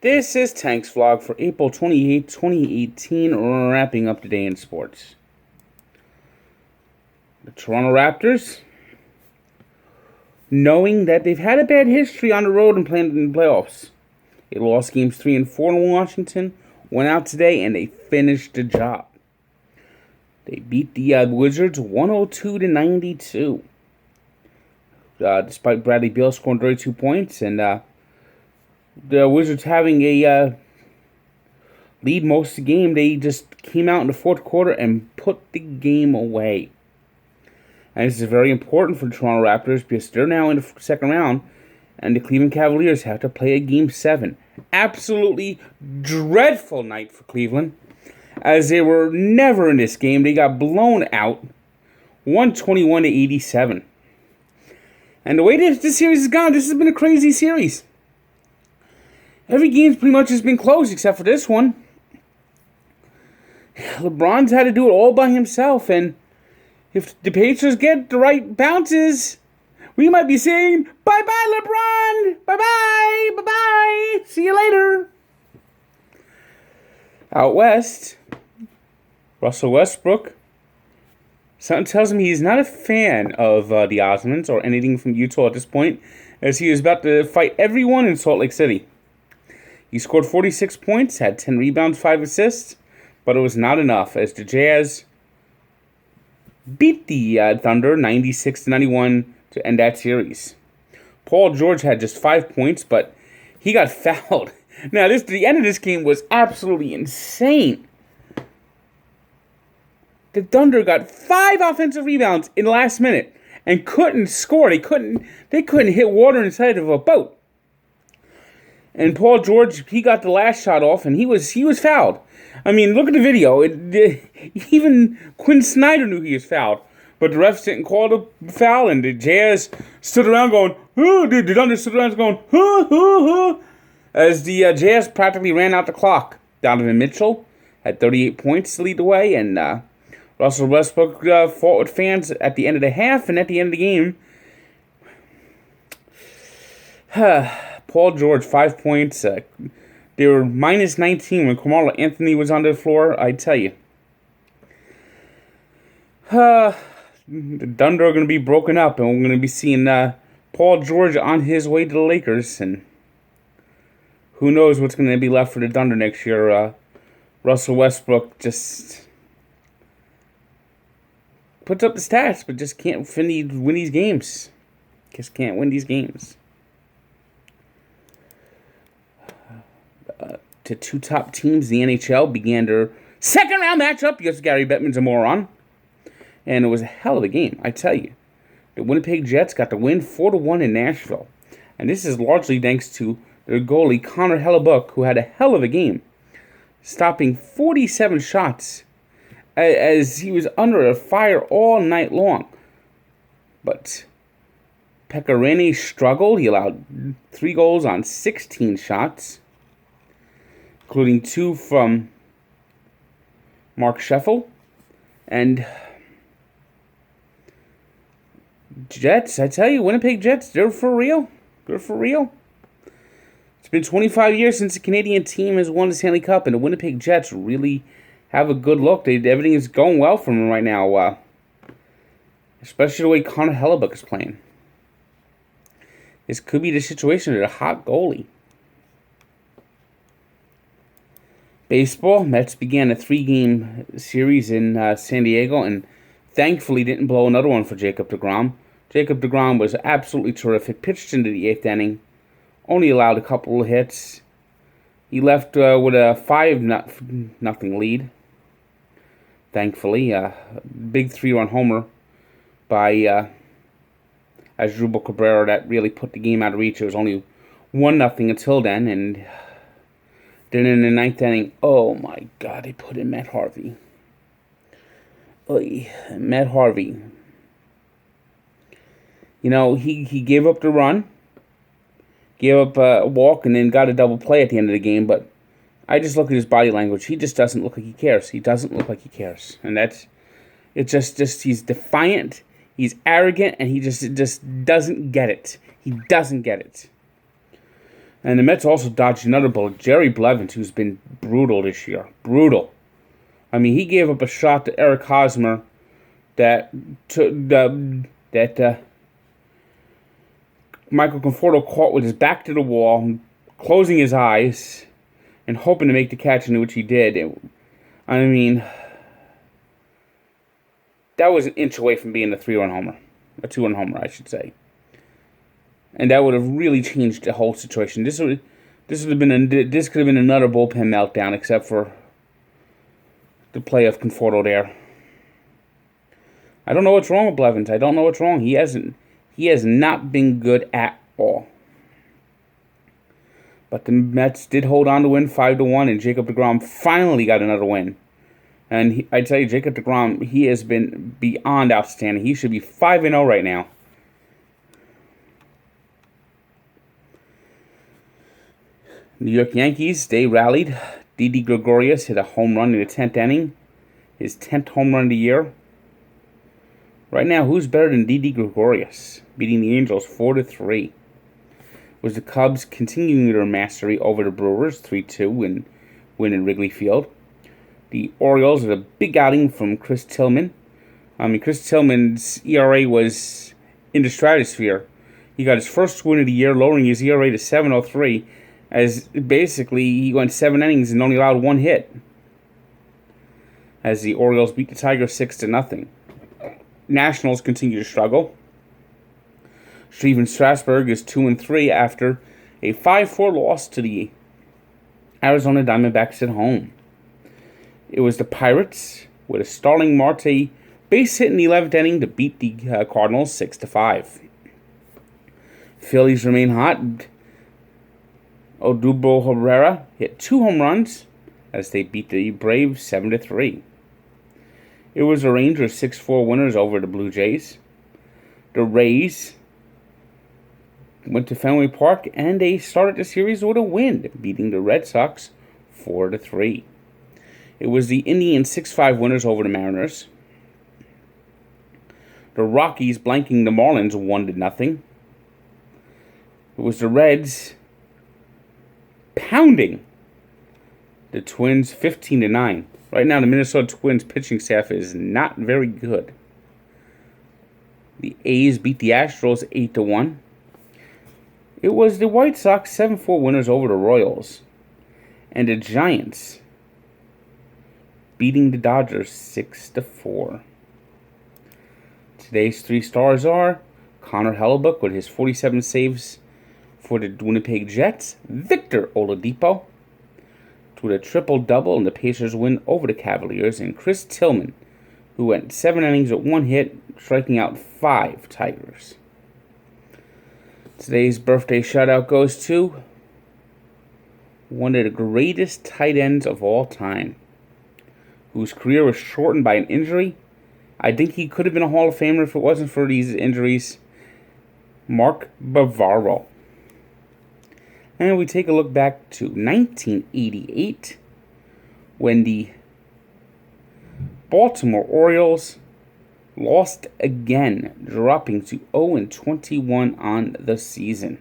This is Tank's vlog for April 28, 2018, wrapping up the day in sports. The Toronto Raptors, knowing that they've had a bad history on the road and playing in the playoffs. They lost games 3 and 4 in Washington, went out today, and they finished the job. They beat the Wizards 102-92. Despite Bradley Beal scoring 32 points, and the Wizards having a lead most of the game, they just came out in the fourth quarter and put the game away. And this is very important for the Toronto Raptors because they're now in the second round, and the Cleveland Cavaliers have to play a Game 7. Absolutely dreadful night for Cleveland, as they were never in this game. They got blown out 121-87. And the way this series has gone, this has been a crazy series. Every game's pretty much has been close except for this one. LeBron's had to do it all by himself, and if the Pacers get the right bounces, we might be saying, bye-bye, LeBron! Bye-bye! Bye-bye! See you later! Out west, Russell Westbrook. Something tells me he's not a fan of the Osmonds or anything from Utah at this point, as he is about to fight everyone in Salt Lake City. He scored 46 points, had 10 rebounds, 5 assists, but it was not enough as the Jazz beat the Thunder 96-91 to end that series. Paul George had just 5 points, but he got fouled. Now, the end of this game was absolutely insane. The Thunder got 5 offensive rebounds in the last minute and couldn't score. They couldn't hit water inside of a boat. And Paul George, he got the last shot off, and he was fouled. I mean, look at the video. Even Quinn Snyder knew he was fouled. But the refs didn't call the foul, and the Jazz stood around going, oh, the Thunder stood around going, as the Jazz practically ran out the clock. Donovan Mitchell had 38 points to lead the way, and Russell Westbrook fought with fans at the end of the half, and at the end of the game, Paul George, 5 points. They were minus 19 when Carmelo Anthony was on the floor, I tell you. The Thunder are going to be broken up, and we're going to be seeing Paul George on his way to the Lakers, and who knows what's going to be left for the Thunder next year. Russell Westbrook just puts up the stats, but just can't win these games. Just can't win these games. The two top teams in the NHL began their second round matchup because Gary Bettman's a moron. And it was a hell of a game, I tell you. The Winnipeg Jets got the win 4-1 in Nashville. And this is largely thanks to their goalie, Connor Hellebuyck, who had a hell of a game, stopping 47 shots as he was under fire all night long. But Pekka Rinne struggled. He allowed 3 goals on 16 shots, including 2 from Mark Scheffel. And Jets, I tell you, Winnipeg Jets, they're for real. They're for real. It's been 25 years since the Canadian team has won the Stanley Cup, and the Winnipeg Jets really have a good look. Everything is going well for them right now, especially the way Connor Hellebuyck is playing. This could be the situation with a hot goalie. Baseball, Mets began a 3-game series in San Diego and thankfully didn't blow another one for Jacob deGrom. Jacob deGrom was absolutely terrific, pitched into the 8th inning, only allowed a couple of hits. He left with a 5-0 lead, thankfully. Big 3-run homer by Asdrubal Cabrera that really put the game out of reach. It was only 1-0 until then, and then in the 9th inning, oh my God, they put in Matt Harvey. Oy, Matt Harvey. You know, he gave up the run, gave up a walk, and then got a double play at the end of the game. But I just look at his body language. He just doesn't look like he cares. He doesn't look like he cares. And that's, it's just he's defiant, he's arrogant, and he just doesn't get it. He doesn't get it. And the Mets also dodged another bullet, Jerry Blevins, who's been brutal this year. Brutal. I mean, he gave up a shot to Eric Hosmer that Michael Conforto caught with his back to the wall, closing his eyes, and hoping to make the catch, in which he did. I mean, that was an inch away from being a 3-run homer. A 2-run homer, I should say. And that would have really changed the whole situation. This could have been another bullpen meltdown, except for the play of Conforto there. I don't know what's wrong with Blevins. I don't know what's wrong. He has not been good at all. But the Mets did hold on to win 5-1, and Jacob deGrom finally got another win. And I tell you, Jacob deGrom, he has been beyond outstanding. He should be 5-0 right now. New York Yankees, they rallied. Didi Gregorius hit a home run in the 10th inning. His 10th home run of the year. Right now, who's better than Didi Gregorius? Beating the Angels 4-3. Was the Cubs continuing their mastery over the Brewers 3-2 and win in Wrigley Field. The Orioles had a big outing from Chris Tillman. Chris Tillman's ERA was in the stratosphere. He got his first win of the year, lowering his ERA to 7.03, as basically he went 7 innings and only allowed 1 hit. As the Orioles beat the Tigers 6-0. Nationals continue to struggle. Steven Strasburg is 2-3 after a 5-4 loss to the Arizona Diamondbacks at home. It was the Pirates with a Starling Marte base hit in the 11th inning to beat the Cardinals 6-5. Phillies remain hot. Odubel Herrera hit 2 home runs as they beat the Braves 7-3. It was the Rangers 6-4 winners over the Blue Jays. The Rays went to Fenway Park and they started the series with a win, beating the Red Sox 4-3. It was the Indians 6-5 winners over the Mariners. The Rockies blanking the Marlins 1-0. It was the Reds pounding the Twins 15-9. Right now, the Minnesota Twins pitching staff is not very good. The A's beat the Astros 8-1. It was the White Sox 7-4 winners over the Royals. And the Giants beating the Dodgers 6-4. Today's 3 stars are Connor Hellebuyck with his 47 saves for the Winnipeg Jets, Victor Oladipo with a triple-double in the Pacers' win over the Cavaliers, and Chris Tillman, who went 7 innings with 1 hit, striking out 5 Tigers. Today's birthday shout-out goes to one of the greatest tight ends of all time, whose career was shortened by an injury. I think he could have been a Hall of Famer if it wasn't for these injuries. Mark Bavaro. And we take a look back to 1988, when the Baltimore Orioles lost again, dropping to 0-21 on the season.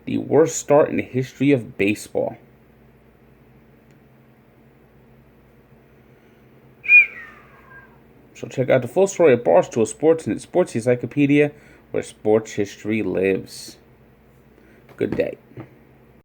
The worst start in the history of baseball. So check out the full story of Barstool Sports and its Sports Encyclopedia, where sports history lives. Good day.